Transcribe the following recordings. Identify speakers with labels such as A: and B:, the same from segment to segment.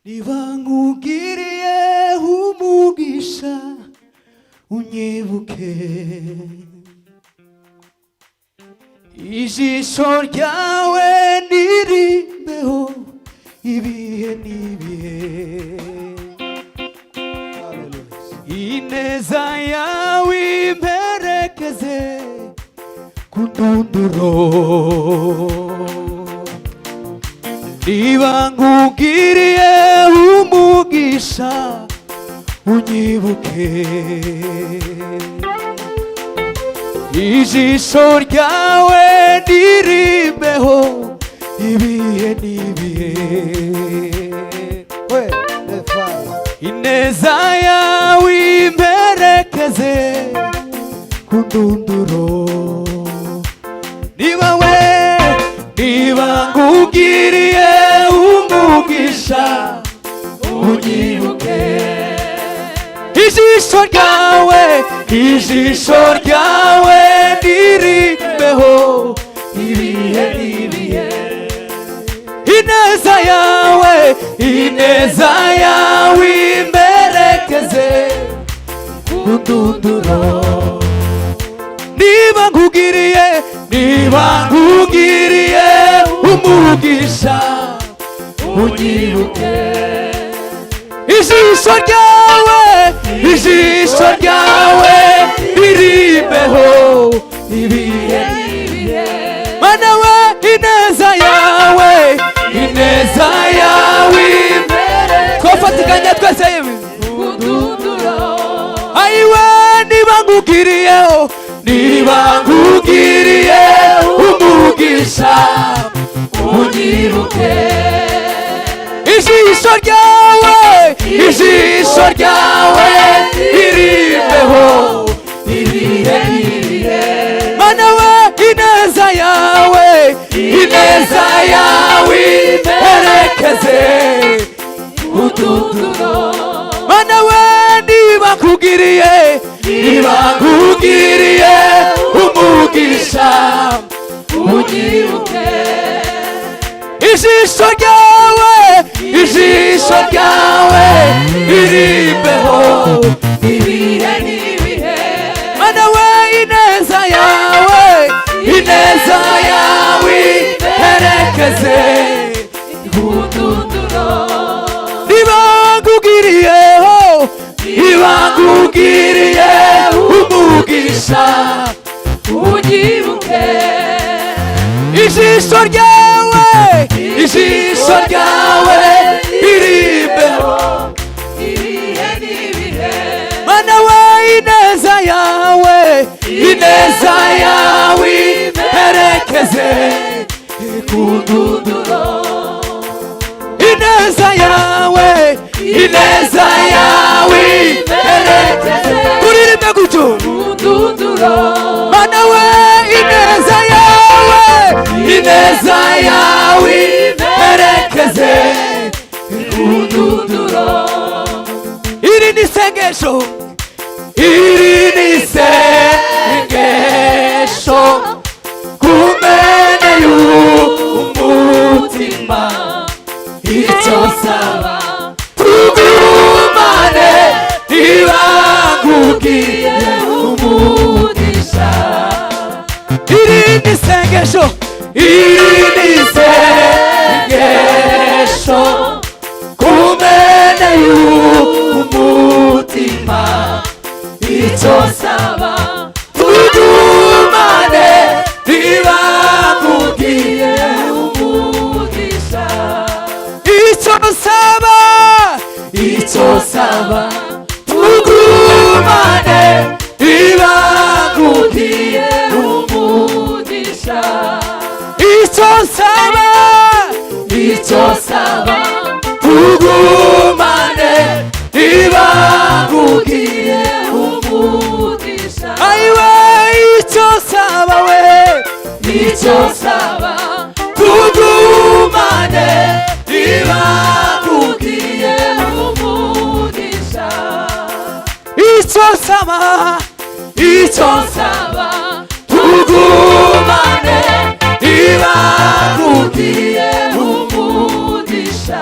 A: nkugiriye umugisha unyibuke ijisho ryawe ndirimbeho ibihe n'ibihe ineza yawe imperekeze ku ndunduro nkugiriye umugisha unyibuke ijisho ryawe ndirimbeho ibihe n'ibihe ineza yawe imperekeze ku ndunduro niba nkugiriye umugisha unyibuke ijisho ryawe ndirimbeho ibihe n'ibihe ineza yawe imperekeze ku ndunduro niba nkugiriye umugisha unyibuke ijisho ryawe ririmbeho ibihe mana we ineza yawe twafatikanya twese ayiwe niba nkugiriye umugisha unyibuke ijisho ryawe ririmbeho ibihe mana we ineza yawe imperekeze ututuro mana we niba nkugiriye umugisha unyibuke ijisho ryawe ririmbeho ibihe n'ibihe mana we ineza yawe imperekeze kududuro niba nkugiriye umugisha unyibuke ijisho ryawe ririmbeho ibihe n'ibihe mana we ineza yawe imperekeze ku ndunduro ineza yawe imperekeze kuririmbe gutyo ku ndunduro mana we ineza yawe imperekeze ku ndunduro iri ni isengesho kumene y'umutima icyo nsaba tugumane niba nkugiriye umugisha iri ni isengesho kumene y'umutima icyo nsaba tugumane niba nkugiriye umugisha icyo nsaba tugumane niba nkugiriye umugisha icyo nsaba tugumane niba nkugiriye umugisha ayiwe icyo nsaba tugumane niba nkugiriye umugisha icyo nsaba tugumane niba nkugiriye umugisha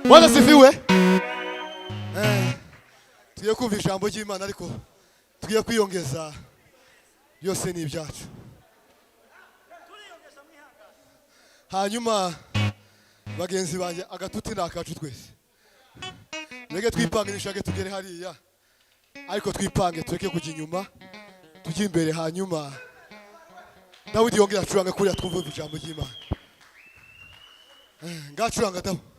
B: Bwana sifiwe. Tuye kumva ijambo ry'Imana ariko tugiye kwiyongeza byose ni ibyacu hanyuma bagenzi banjye agatuti nakacu twese rege twipange nishake tugere hariya ariko twipange tureke kujya inyuma tujye imbere hanyuma Dawidi yongera acuranga kuriya twumva ijambo ry'Imana ngacuranga Dawidi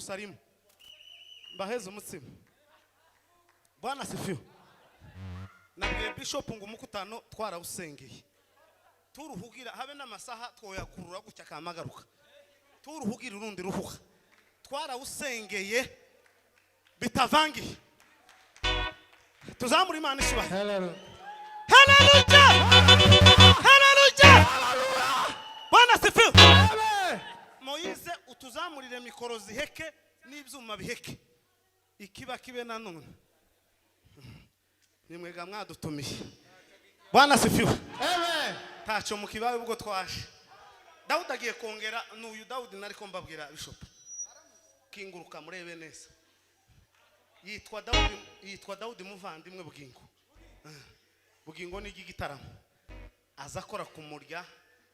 C: Yerusalemu mbaheze umutsima Bwana sifiwe nabwiye bishop ngo umukutano twarawusengeye turuhugira habe n'amasaha twoyakurura gucya kamagaruka turuhugira urundi ruhuha twarawusengeye bitavangiye tuzamura Imana ishubahe haleluya Bwana sifiwe Moize utuzamurire mikoro ziheke n'ibyuma biheke ikiba kibe nanone nimwega mwadutumiye Bwana sifiwe tacho mukibaye ubwo twaje Dawudi agiye kongera n'uyu Dawudi nariko mbabwira bishop kinguruka murebe neza yitwa Dawudi muvandimwe bugingo ni igitaramo azakora kumurya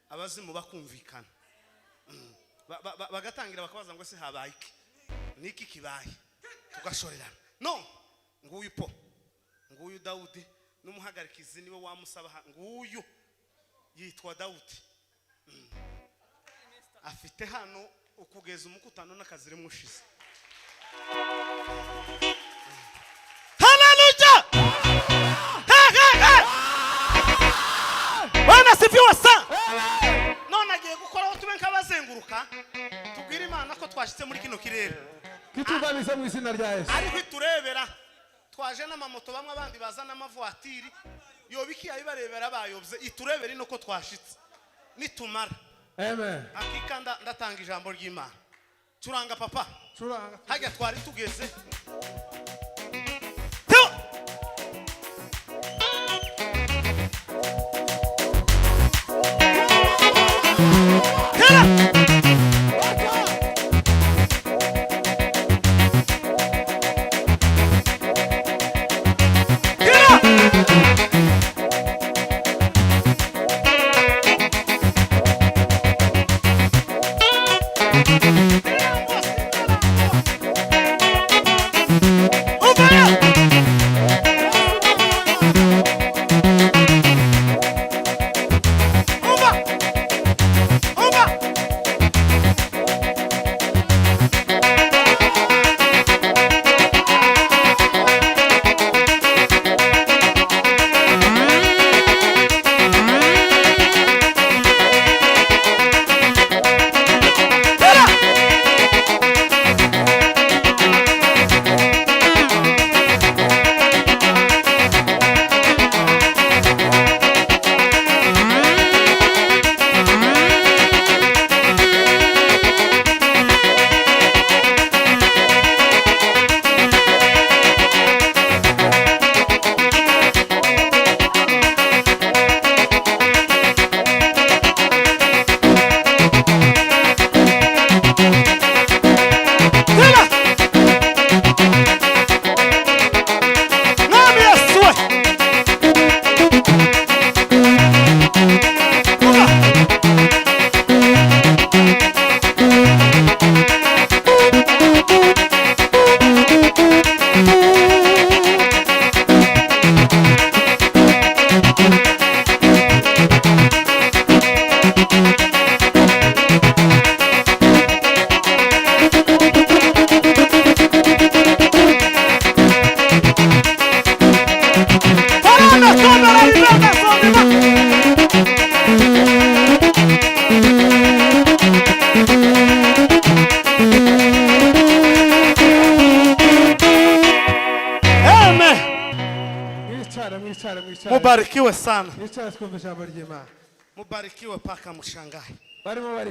C: abazimu bakumvikana bagatangira bakabaza ngo se habaye iki niki kibaye tugashorera no nguyu Dawudi n'umuhagarikizi niwe wamusaba nguyu yitwa Dawudi afite hano ukugeza umukutano n'akazire mushize haleluya Bwana sifiwe sa none agiye gukora aho tube nkabazenguruka tubwire Imana ko twashitse muri kino kirere
A: kitubabise mu izina rya Yesu
C: ariko turebera twaje n'amamoto bamwe abandi bazana amavuatiri yobiki yabibarebera bayobye iturebera ino ko twashitse nitumara
A: amen
C: akikanda ndatanga ijambo ry'Imana curanga papa curanga hajya twari tugeze Mubarikiwe sana.
A: Mubarikiwe
C: Mubarikiwe paka mushangaye.
A: Barimo bari